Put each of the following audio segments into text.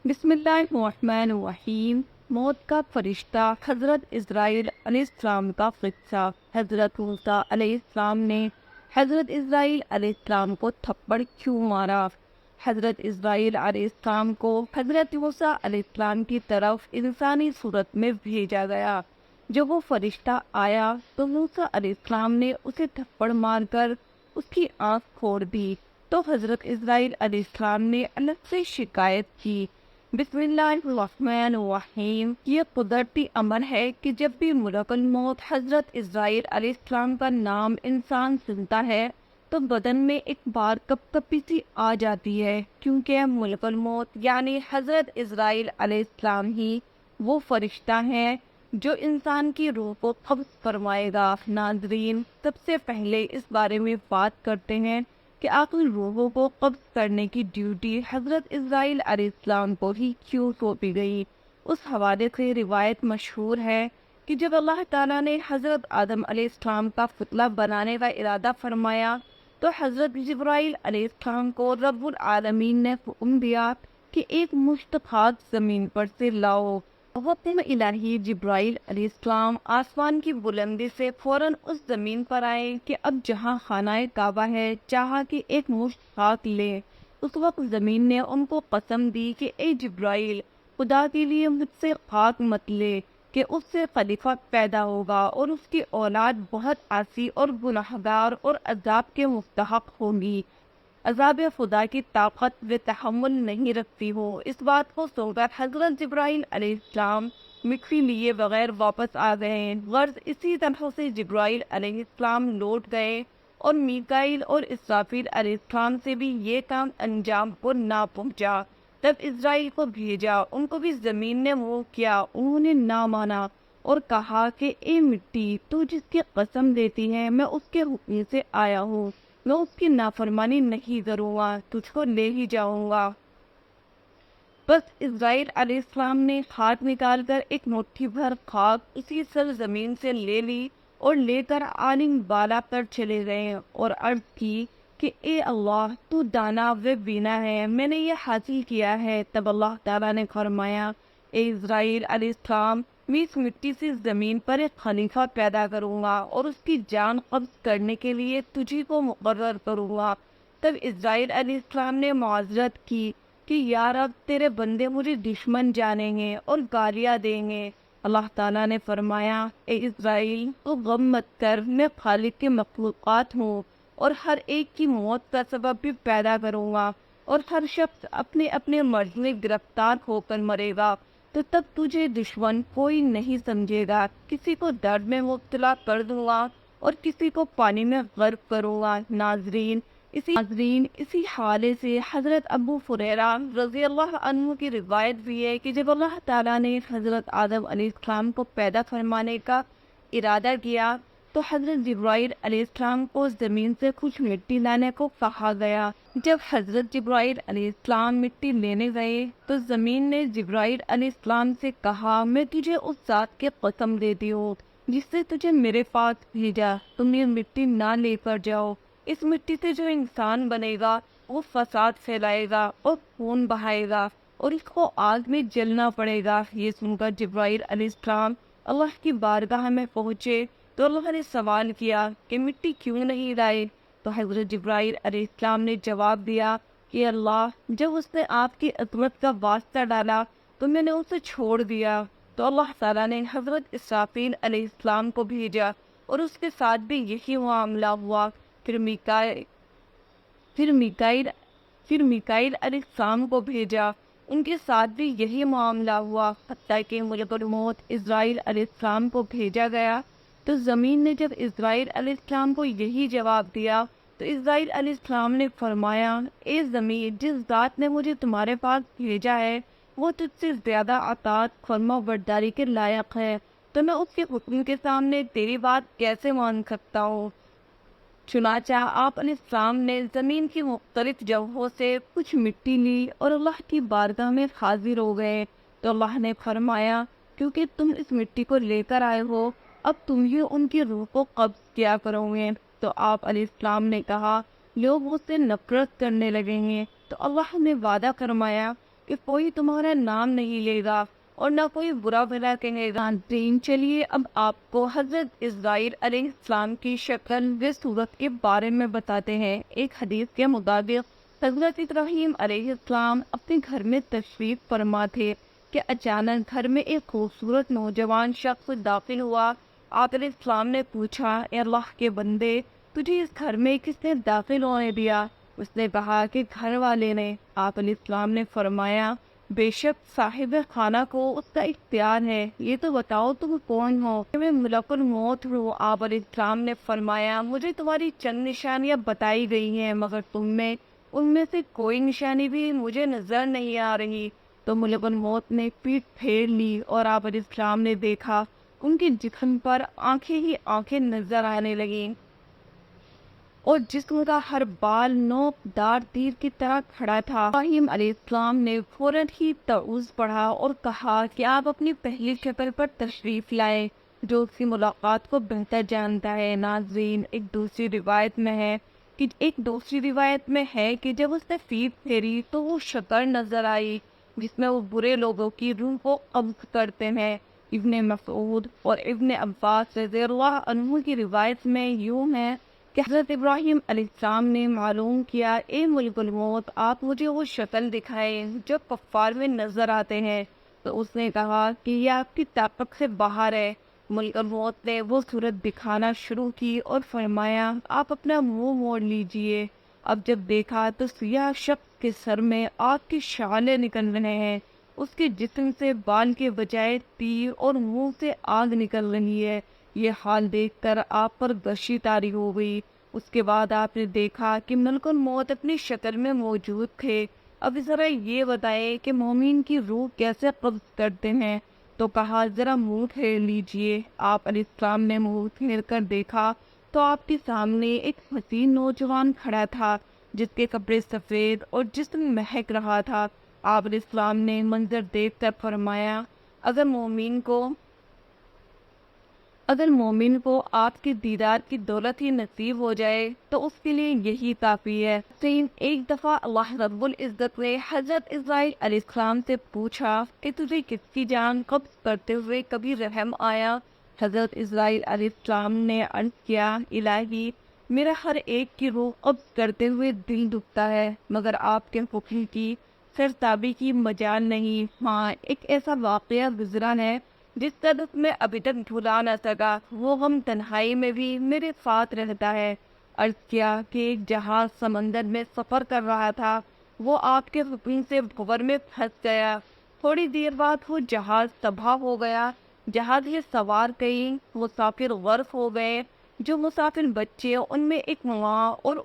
بسم اللہ الرحمن الرحیم۔ موت کا فرشتہ حضرت اسرائیل علیہ السلام کا قصہ۔ حضرت موسیٰ علیہ السلام نے حضرت اسرائیل علیہ السلام کو تھپڑ کیوں مارا؟ حضرت اسرائیل علیہ السلام کو حضرت موسیٰ علیہ السلام کی طرف انسانی صورت میں بھیجا گیا۔ جب وہ فرشتہ آیا تو موسیٰ علیہ السلام نے اسے تھپڑ مار کر اس کی آنکھ پھوڑ دی، تو حضرت اسرائیل علیہ السلام نے اللہ سے شکایت کی۔ بسم اللہ الرحمن الرحیم۔ یہ قدرتی امر ہے کہ جب بھی ملک الموت حضرت اسرائیل علیہ السلام کا نام انسان سنتا ہے تو بدن میں ایک بار کپ کپی سی آ جاتی ہے، کیونکہ ملک الموت یعنی حضرت اسرائیل علیہ السلام ہی وہ فرشتہ ہیں جو انسان کی روح کو قبض فرمائے گا۔ ناظرین، سب سے پہلے اس بارے میں بات کرتے ہیں کہ آخر روحوں کو قبض کرنے کی ڈیوٹی حضرت اسرائیل علیہ السلام کو ہی کیوں سونپی گئی۔ اس حوالے سے روایت مشہور ہے کہ جب اللہ تعالیٰ نے حضرت آدم علیہ السلام کا پتلا بنانے کا ارادہ فرمایا تو حضرت جبرائیل علیہ السلام کو رب العالمین نے حکم دیا کہ ایک مشت خاک زمین پر سے لاؤ۔ حکم الہی جبرائیل علیہ السلام آسمان کی بلندی سے فوراً اس زمین پر آئے کہ اب جہاں خانہ کعبہ ہے چاہا کہ ایک مشت خاک لے۔ اس وقت زمین نے ان کو قسم دی کہ اے جبرائیل، خدا کے لیے مجھ سے خاک مت لے کہ اس سے خلیفہ پیدا ہوگا اور اس کی اولاد بہت عاصی اور گنہگار اور عذاب کے مستحق ہوگی، عذاب خدا کی طاقت و تحمل نہیں رکھتی ہو۔ اس بات کو سن کر حضرت جبرائیل علیہ السلام مٹی لیے بغیر واپس آ گئے۔ غرض اسی طرح سے جبرائیل علیہ السلام لوٹ گئے اور میکائیل اور اسرافیل علیہ السلام سے بھی یہ کام انجام کو نہ پہنچا۔ تب اسرائیل کو بھیجا، ان کو بھی زمین نے منہ کیا، انہوں نے نہ مانا اور کہا کہ اے مٹی، تو جس کی قسم دیتی ہے میں اس کے حکم سے آیا ہوں، میں اس کی نافرمانی نہیں کروں گا، تجھ کو لے ہی جاؤں گا۔ بس اسرائیل علیہ السلام نے ہاتھ نکال کر ایک مٹھی بھر خاک اسی سرزمین سے لے لی اور لے کر عالم بالا پر چلے گئے اور عرض کی کہ اے اللہ، تو دانا و بینا ہے، میں نے یہ حاصل کیا ہے۔ تب اللہ تعالیٰ نے فرمایا، اے اسرائیل علیہ السلام، میں اس مٹی سے زمین پر ایک خلیفہ پیدا کروں گا اور اس کی جان قبض کرنے کے لیے تجھی کو مقرر کروں گا۔ تب اسرائیل علیہ السلام نے معذرت کی کہ یا رب، تیرے بندے مجھے دشمن جانیں گے اور گالیاں دیں گے۔ اللہ تعالیٰ نے فرمایا، اے اسرائیل، تو غم مت کر، میں خالق کے مخلوقات ہوں اور ہر ایک کی موت کا سبب بھی پیدا کروں گا اور ہر شخص اپنے اپنے مرض میں گرفتار ہو کر مرے گا، تو تب تجھے دشمن کوئی نہیں سمجھے گا۔ کسی کو درد میں مبتلا کر دوں گا اور کسی کو پانی میں غرق کروں گا۔ ناظرین، اسی حوالے سے حضرت ابو ہریرہ رضی اللہ عنہ کی روایت بھی ہے کہ جب اللہ تعالیٰ نے حضرت آدم علیہ السلام کو پیدا فرمانے کا ارادہ کیا تو حضرت جبرائیل علیہ السلام کو زمین سے کچھ مٹی لانے کو کہا گیا۔ جب حضرت جبرائیل علیہ السلام مٹی لینے گئے تو زمین نے جبرائیل علیہ السلام سے کہا، میں تجھے اس ذات کی قسم دیتی ہوں جس سے تجھے میرے پاس بھیجا، تم یہ مٹی نہ لے کر جاؤ۔ اس مٹی سے جو انسان بنے گا وہ فساد پھیلائے گا اور خون بہائے گا اور اس کو آگ میں جلنا پڑے گا۔ یہ سن کر جبرائیل علیہ السلام اللہ کی بارگاہ میں پہنچے تو اللہ نے سوال کیا کہ مٹی کیوں نہیں لائے؟ تو حضرت جبرائیل علیہ السلام نے جواب دیا کہ اللہ، جب اس نے آپ کی عظمت کا واسطہ ڈالا تو میں نے اسے چھوڑ دیا۔ تو اللہ تعالیٰ نے حضرت اسرافیل علیہ السلام کو بھیجا اور اس کے ساتھ بھی یہی معاملہ ہوا۔ پھر میکائیل علیہ السلام کو بھیجا، ان کے ساتھ بھی یہی معاملہ ہوا، حتیٰ کہ ملک الموت اسرائیل علیہ السلام کو بھیجا گیا۔ تو زمین نے جب اسرائیل علیہ السلام کو یہی جواب دیا تو اسرائیل علیہ السلام نے فرمایا، اے زمین، جس ذات نے مجھے تمہارے پاس بھیجا ہے وہ تجھ سے زیادہ اطاعت فرما برداری کے لائق ہے، تو میں اس کے حکم کے سامنے تیری بات کیسے مان سکتا ہوں؟ چنانچہ آپ علیہ السلام نے زمین کی مختلف جگہوں سے کچھ مٹی لی اور اللہ کی بارگاہ میں حاضر ہو گئے۔ تو اللہ نے فرمایا، کیونکہ تم اس مٹی کو لے کر آئے ہو، اب تم ہی ان کی روح کو قبض کیا کرو گے۔ تو آپ علیہ السلام نے کہا، لوگ مجھ سے نفرت کرنے لگیں گے۔ تو اللہ نے وعدہ فرمایا کہ کوئی تمہارا نام نہیں لے گا اور نہ کوئی برا بھلا کہے گا۔ چلیے اب آپ کو حضرت اسرائیل علیہ السلام کی شکل و صورت کے بارے میں بتاتے ہیں۔ ایک حدیث کے مطابق حضرت ابراہیم علیہ السلام اپنے گھر میں تشریف فرما تھے کہ اچانک گھر میں ایک خوبصورت نوجوان شخص داخل ہوا۔ آپ علیہ السلام نے پوچھا، اے اللہ کے بندے، تجھے اس گھر میں کس نے داخل ہونے دیا؟ اس نے کہا کہ گھر والے نے۔ آپ علیہ السلام نے فرمایا، بے شک صاحب خانہ کو اس کا اختیار ہے، یہ تو بتاؤ تم کون ہو؟ میں ملک الموت ہوں۔ آپ علیہ السلام نے فرمایا، مجھے تمہاری چند نشانیاں بتائی گئی ہیں مگر ان میں سے کوئی نشانی بھی مجھے نظر نہیں آ رہی۔ تو ملک الموت نے پیٹھ پھیر لی اور آپ علیہ السلام نے دیکھا ان کے جسم پر آنکھیں ہی آنکھیں نظر آنے لگیں اور جسم کا ہر بال نوک دار تیر کی طرح کھڑا تھا۔ ابراہیم علیہ السلام نے فوراً ہی تعوذ پڑھا اور کہا کہ آپ اپنی پہلی شکل پر تشریف لائیں، جو اس کی ملاقات کو بہتر جانتا ہے۔ ناظرین، ایک دوسری روایت میں ہے کہ جب اس نے پیٹھ پھیری تو وہ شکل نظر آئی جس میں وہ برے لوگوں کی روح کو قبض کرتے ہیں۔ ابن مسعود اور ابن عباس رضی اللہ عنہ کی روایت میں یوں ہے کہ حضرت ابراہیم علیہ السلام نے معلوم کیا، اے ملک الموت، آپ مجھے وہ شکل دکھائیں جو کفار میں نظر آتے ہیں۔ تو اس نے کہا کہ یہ آپ کی طاقت سے باہر ہے۔ ملک الموت نے وہ صورت دکھانا شروع کی اور فرمایا، آپ اپنا منہ موڑ لیجئے۔ اب جب دیکھا تو سیاہ شخص کے سر میں آگ کی شعلیں نکل رہے ہیں، اس کے جسم سے بال کے بجائے تیر اور منہ سے آگ نکل رہی ہے۔ یہ حال دیکھ کر آپ پر غشی طاری ہو گئی۔ اس کے بعد آپ نے دیکھا کہ ملک الموت اپنی شکل میں موجود تھے۔ اب ذرا یہ بتائیں کہ مومن کی روح کیسے قبض کرتے ہیں؟ تو کہا، ذرا منہ پھیر لیجئے۔ آپ علیہ السلام نے منہ پھیر کر دیکھا تو آپ کے سامنے ایک حسین نوجوان کھڑا تھا جس کے کپڑے سفید اور جسم مہک رہا تھا۔ آپ علیہ السلام نے منظر دیکھ کر فرمایا، اگر مومن کو آپ کے دیدار کی دولت ہی نصیب ہو جائے تو اس کے لیے یہی کافی ہے۔ ایک دفعہ اللہ رب العزت نے حضرت اسرائیل علیہ السلام سے پوچھا کہ تجھے کس کی جان قبض کرتے ہوئے کبھی رحم آیا؟ حضرت اسرائیل علیہ السلام نے عرض کیا، الہی، میرا ہر ایک کی روح قبض کرتے ہوئے دل دکھتا ہے مگر آپ کے حکم کی سرتابی کی مجال نہیں۔ ہاں، ایک ایسا واقعہ گزرا ہے جس کا دکھ میں ابھی تک بھلا نہ سکا، وہ غم تنہائی میں بھی میرے ساتھ رہتا ہے۔ عرض کیا کہ ایک جہاز سمندر میں سفر کر رہا تھا، وہ آپ کے حکم سے بھور میں پھنس گیا۔ تھوڑی دیر بعد وہ جہاز تباہ ہو گیا۔ جہاز میں سوار کئی مسافر غرق ہو گئے۔ جو مسافر بچے ان میں ایک ماں اور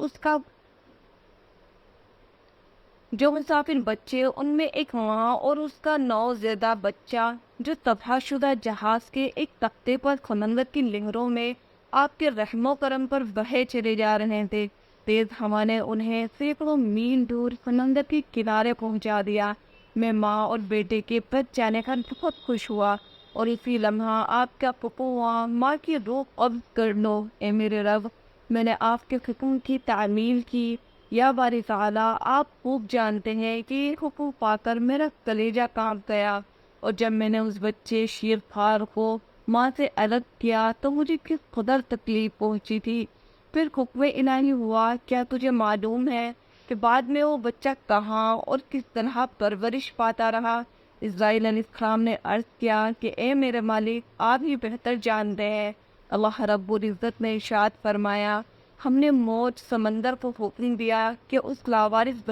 اس کا نوزائیدہ بچہ جو تباہ شدہ جہاز کے ایک تختے پر سمندر کی لہروں میں آپ کے رحم و کرم پر بہے چلے جا رہے تھے۔ تیز ہوا نے انہیں سینکڑوں میل دور سمندر کے کنارے پہنچا دیا۔ میں ماں اور بیٹے کے بچ جانے کا بہت خوش ہوا اور اسی لمحہ آپ کا حکم ہوا، ماں کی روح قبض کر لو۔ اے میرے رب، میں نے آپ کے حکم کی تعمیل کی۔ یا باری تعالیٰ، آپ خوب جانتے ہیں کہ یہ حکم پا کر میرا کلیجہ کانپ گیا، اور جب میں نے اس بچے شیر خوار کو ماں سے الگ کیا تو مجھے کس قدر تکلیف پہنچی تھی۔ پھر حکم الہی ہوا، کیا تجھے معلوم ہے کہ بعد میں وہ بچہ کہاں اور کس طرح پرورش پاتا رہا؟ اسرائیل علیہ السلام نے عرض کیا کہ اے میرے مالک، آپ ہی بہتر جانتے ہیں۔ اللہ رب العزت نے ارشاد فرمایا، ہم نے موج سمندر کو حکم دیا کہ اس لاوارث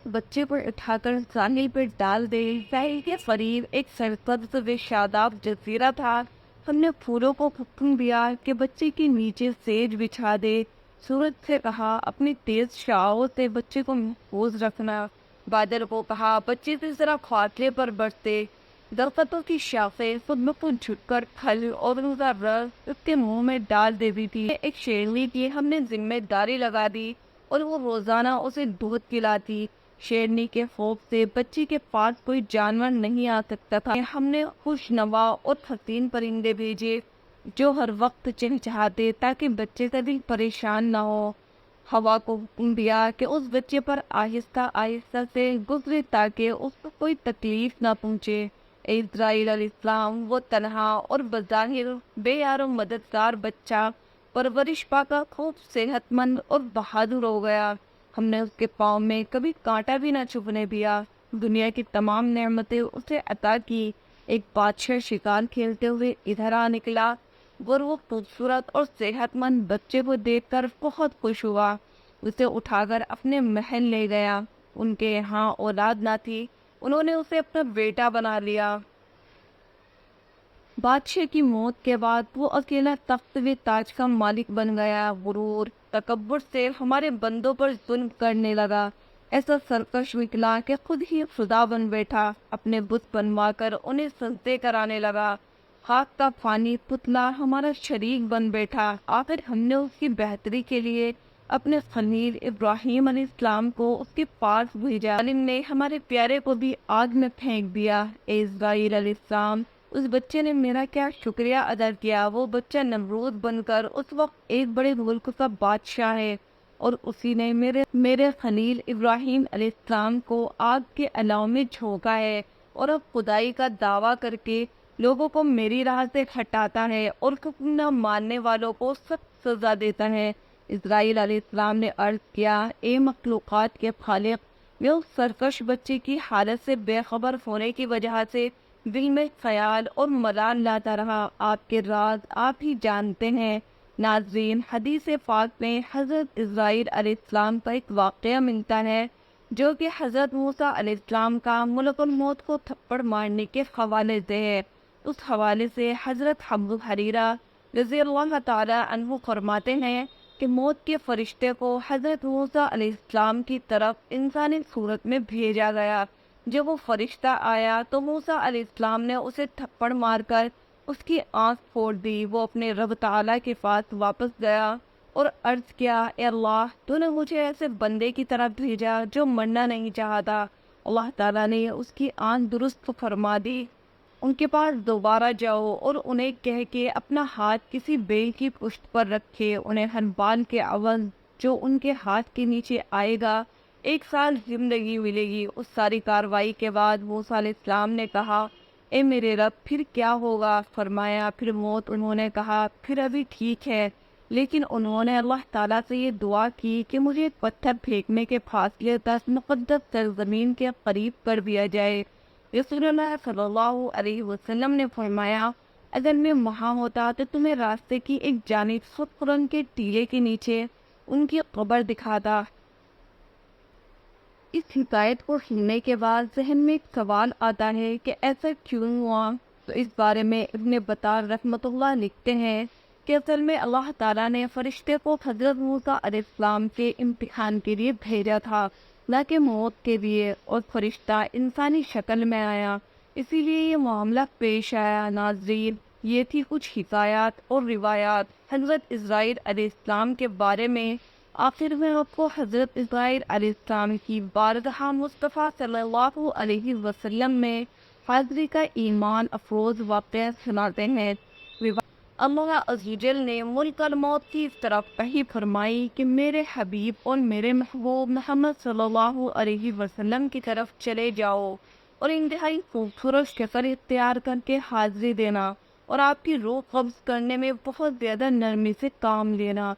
بچے پر اٹھا کر ساحل پر ڈال دے۔ ساحل کے قریب ایک سرسبز و شاداب جزیرہ تھا۔ ہم نے پھولوں کو حکم دیا کہ بچے کے نیچے سیج بچھا دے۔ سورج سے کہا، اپنی تیز شعاعوں سے بچے کو محفوظ رکھنا۔ بادل کو کہا، بچے سے ذرا فاصلے پر برسے۔ درختوں کی شاخیں خود بخود جھک کر پھل اور ان کا رس اس کے منہ میں ڈال دیتی تھی۔ ایک شیرنی کی ہم نے ذمہ داری لگا دی اور وہ روزانہ اسے دودھ پلاتی۔ شیرنی کے خوف سے بچے کے پاس کوئی جانور نہیں آ سکتا تھا۔ ہم نے خوش نوا اور حسین پرندے بھیجے جو ہر وقت چہچہاتے تاکہ بچے کا دل پریشان نہ ہو۔ ہوا کو حکم دیا کہ اس بچے پر آہستہ آہستہ سے گزرے تاکہ اس کو کوئی تکلیف نہ پہنچے۔ اسرائیل علیہ السلام وہ تنہا اور بظاہر بے یار و مددگار بچہ پرورش پا کر خوب صحت مند اور بہادر ہو گیا۔ ہم نے اس کے پاؤں میں کبھی کانٹا بھی نہ چبھنے دیا۔ دنیا کی تمام نعمتیں اسے عطا کی۔ ایک بادشاہ شکار کھیلتے ہوئے ادھر آ نکلا اور وہ خوبصورت اور صحت مند بچے کو دیکھ کر بہت خوش ہوا۔ اسے اٹھا کر اپنے محل لے گیا۔ ان کے یہاں اولاد نہ تھی، انہوں نے اسے اپنا بیٹا بنا لیا۔ بادشاہ کی موت کے بعد وہ اکیلا تخت و تاج کا مالک بن گیا۔ غرور تکبر سے ہمارے بندوں پر ظلم کرنے لگا۔ ایسا سرکش نکلا کہ خود ہی خدا بن بیٹھا، اپنے بت بنوا کر انہیں سجدے کرانے لگا۔ خاک کا فانی پتلا ہمارا شریک بن بیٹھا۔ آخر ہم نے اس کی بہتری کے لیے اپنے خلیل ابراہیم علیہ السلام کو اس کے پاس بھیجا۔ ظالم نے ہمارے پیارے کو بھی آگ میں پھینک دیا۔ اے اسرائیل علیہ السلام، اس بچے نے میرا کیا شکریہ ادا کیا۔ وہ بچہ نمرود بن کر اس وقت ایک بڑے ملک کا بادشاہ ہے، اور اسی نے میرے خلیل ابراہیم علیہ السلام کو آگ کے الاؤ میں جھونکا ہے، اور اب خدائی کا دعویٰ کر کے لوگوں کو میری راہ سے ہٹاتا ہے اور حکم نہ ماننے والوں کو سخت سزا دیتا ہے۔ اسرائیل علیہ السلام نے عرض کیا، اے مخلوقات کے خالق، میں اس سرکش بچے کی حالت سے بے خبر ہونے کی وجہ سے دل میں خیال اور ملال لاتا رہا۔ آپ کے راز آپ ہی جانتے ہیں۔ ناظرین، حدیث پاک میں حضرت اسرائیل علیہ السلام کا ایک واقعہ ملتا ہے جو کہ حضرت موسیٰ علیہ السلام کا ملک الموت کو تھپڑ مارنے کے حوالے سے ہے۔ اس حوالے سے حضرت ابو ہریرہ رضی اللہ تعالی عنہ فرماتے ہیں کہ موت کے فرشتے کو حضرت موسیٰ علیہ السلام کی طرف انسانی صورت میں بھیجا گیا۔ جب وہ فرشتہ آیا تو موسیٰ علیہ السلام نے اسے تھپڑ مار کر اس کی آنکھ پھوڑ دی۔ وہ اپنے رب تعالیٰ کے پاس واپس گیا اور عرض کیا، اے اللہ، تو نے مجھے ایسے بندے کی طرف بھیجا جو مرنا نہیں چاہتا۔ اللہ تعالیٰ نے اس کی آنکھ درست فرما دی۔ ان کے پاس دوبارہ جاؤ اور انہیں کہہ کے اپنا ہاتھ کسی بیل کی پشت پر رکھے۔ انہیں ہر بال کے عوض جو ان کے ہاتھ کے نیچے آئے گا 1 سال زندگی ملے گی۔ اس ساری کاروائی کے بعد موسیٰ علیہ السلام نے کہا، اے میرے رب، پھر کیا ہوگا؟ فرمایا، پھر موت۔ انہوں نے کہا، پھر ابھی ٹھیک ہے، لیکن انہوں نے اللہ تعالیٰ سے یہ دعا کی کہ مجھے ایک پتھر پھینکنے کے فاصلے تک مقدس سرزمین کے قریب کر دیا جائے۔ رسول اللہ صلی اللہ علیہ وسلم نے فرمایا، اگر میں وہاں ہوتا تو تمہیں راستے کی ایک جانب سرخ رنگ کے ٹیلے کے نیچے ان کی قبر دکھاتا۔ اس حکایت کو سننے کے بعد ذہن میں ایک سوال آتا ہے کہ ایسا کیوں ہوا؟ تو اس بارے میں ابن بطال رحمۃ اللہ لکھتے ہیں کہ اصل میں اللہ تعالیٰ نے فرشتے کو حضرت موسیٰ علیہ السلام کے امتحان کے لیے بھیجا تھا، نہ کہ موت کے لیے، اور فرشتہ انسانی شکل میں آیا، اسی لیے یہ معاملہ پیش آیا۔ ناظرین، یہ تھی کچھ حکایات اور روایات حضرت اسرائیل علیہ السلام کے بارے میں۔ آخر میں آپ کو حضرت اسرائیل علیہ السلام کی بارگاہ مصطفیٰ صلی اللہ علیہ وسلم میں حاضری کا ایمان افروز واقعہ سناتے ہیں۔ اللہ عز و جل نے ملک الموت کی اس طرف وحی فرمائی کہ میرے حبیب اور میرے محبوب محمد صلی اللہ علیہ وسلم کی طرف چلے جاؤ اور انتہائی خوبصورت شکل اختیار کر کے حاضری دینا اور آپ کی روح قبض کرنے میں بہت زیادہ نرمی سے کام لینا۔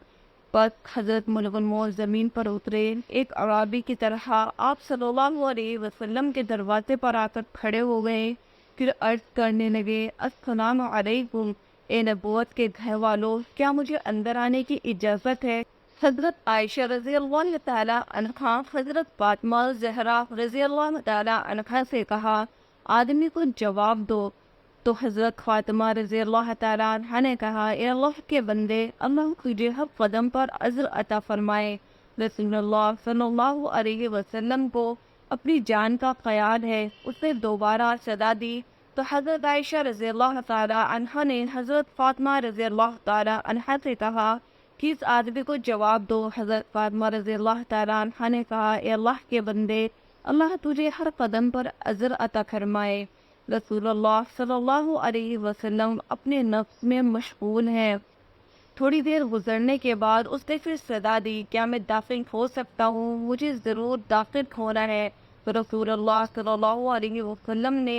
بس حضرت ملک الموت زمین پر اترے، ایک عرابی کی طرح آپ صلی اللہ علیہ وسلم کے دروازے پر آ کر کھڑے ہو گئے، پھر عرض کرنے لگے، السلام علیکم، اے نبوت کے گھر والوں، کیا مجھے اندر آنے کی اجازت ہے؟ حضرت عائشہ رضی اللہ تعالیٰ عنہا حضرت فاطمہ زہرا رضی اللہ تعالیٰ عنہا سے کہا، آدمی کو جواب دو۔ تو حضرت فاطمہ رضی اللہ تعالیٰ عنہ نے کہا، اے اللہ کے بندے، اللہ تجھے ہر قدم پر اجر عطا فرمائے۔ رسول اللہ صلی اللہ علیہ وسلم کو اپنی جان کا خیال ہے۔ اس نے دوبارہ صدا دی تو حضرت عائشہ رضی اللہ تعالیٰ عنہ نے حضرت فاطمہ رضی اللہ تعالیٰ عنہ سے کہا کہ اس آدمی کو جواب دو۔ حضرت فاطمہ رضی اللہ تعالیٰ عنہ نے کہا، اے اللہ کے بندے، اللہ تجھے ہر قدم پر اجر عطا فرمائے۔ رسول اللہ صلی اللہ علیہ وسلم اپنے نفس میں مشغول ہیں۔ تھوڑی دیر گزرنے کے بعد اس نے پھر صدا دی، کیا میں داخل ہو سکتا ہوں؟ مجھے ضرور داخل ہونا ہے۔ تو رسول اللہ صلی اللہ علیہ وسلم نے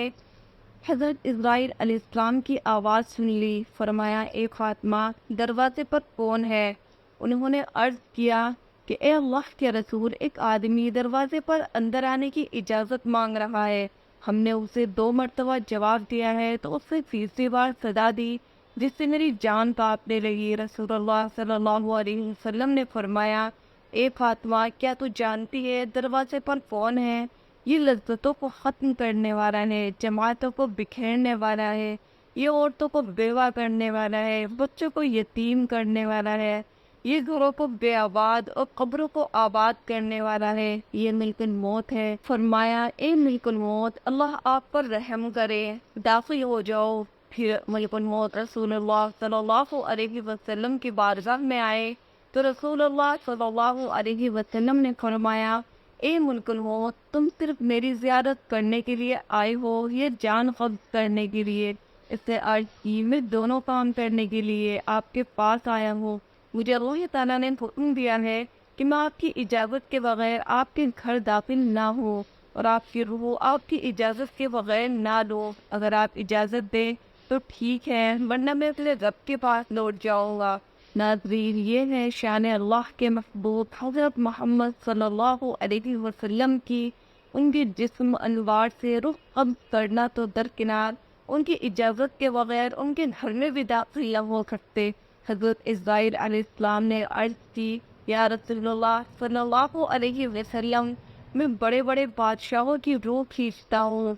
حضرت اسرائیل علیہ السلام کی آواز سن لی۔ فرمایا، اے فاطمہ، دروازے پر کون ہے؟ انہوں نے عرض کیا کہ اے اللہ کے رسول، ایک آدمی دروازے پر اندر آنے کی اجازت مانگ رہا ہے۔ ہم نے اسے 2 مرتبہ جواب دیا ہے تو اس نے تیسری بار صدا دی، جس سے میری جان کانپنے لگی۔ رسول اللہ صلی اللہ علیہ وسلم نے فرمایا، اے فاطمہ، کیا تو جانتی ہے دروازے پر کون ہے؟ یہ لذتوں کو ختم کرنے والا ہے، جماعتوں کو بکھیرنے والا ہے، یہ عورتوں کو بیوہ کرنے والا ہے، بچوں کو یتیم کرنے والا ہے، یہ گھروں کو بے آباد اور قبروں کو آباد کرنے والا ہے، یہ ملک الموت ہے۔ فرمایا، اے ملک الموت، اللہ آپ پر رحم کرے، داخل ہو جاؤ۔ پھر ملک الموت رسول اللہ صلی اللہ علیہ وسلم کی بارگاہ میں آئے تو رسول اللہ صلی اللہ علیہ وسلم نے فرمایا، اے ملک الموت، تم صرف میری زیارت کرنے کے لیے آئے ہو یا جان قبض کرنے کے لیے؟ اس سے عرض کی، میں دونوں کام کرنے کے لیے آپ کے پاس آیا ہوں۔ مجھے اللہ تعالیٰ نے حکم دیا ہے کہ میں آپ کی اجازت کے بغیر آپ کے گھر داخل نہ ہوں اور آپ کی روح آپ کی اجازت کے بغیر نہ لو۔ اگر آپ اجازت دیں تو ٹھیک ہے، ورنہ میں اپنے رب کے پاس لوٹ جاؤں گا۔ ناظرین، یہ ہے شان اللہ کے محبوب حضرت محمد صلی اللہ علیہ وسلم کی۔ ان کے جسم انوار سے روح قبض کرنا تو درکنار، ان کی اجازت کے بغیر ان کے گھر میں بھی داخل نہ ہو سکتے۔ حضرت اسرائیل علیہ السلام نے عرض کی، یا رسول اللہ صلی اللہ علیہ وسلم، میں بڑے بڑے بادشاہوں کی روح کھینچتا ہوں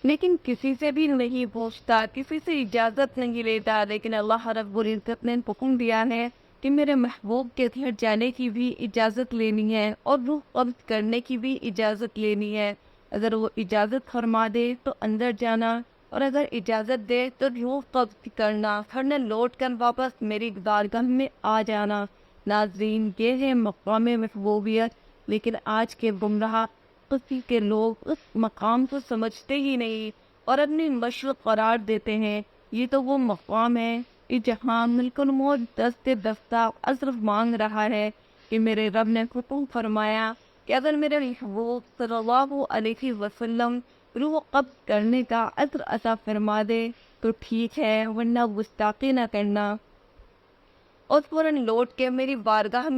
لیکن کسی سے بھی نہیں پوچھتا، کسی سے اجازت نہیں لیتا، لیکن اللہ رب العزت نے حکم دیا ہے کہ میرے محبوب کے گھر جانے کی بھی اجازت لینی ہے اور روح قبض کرنے کی بھی اجازت لینی ہے۔ اگر وہ اجازت فرما دے تو اندر جانا، اور اگر اجازت دے تو روح قبض کرنا، پھر لوٹ کر واپس میری بارگاہ میں آ جانا۔ ناظرین، یہ ہے مقام محبوبیت، لیکن آج کے گمراہ کسی کے لوگ اس مقام کو سمجھتے ہی نہیں اور اپنی مشرق قرار دیتے ہیں۔ یہ تو وہ مقام ہے کہ جہاں ملک الموت دست دستہ عذر مانگ رہا ہے کہ میرے رب نے حکم فرمایا کہ اگر میرے محبوب صلی اللہ علیہ وسلم روح قبض کرنے کا عذر عطا فرما دے تو ٹھیک ہے، ورنہ گستاخی نہ کرنا اور فوراً لوٹ کے میری بارگاہ میں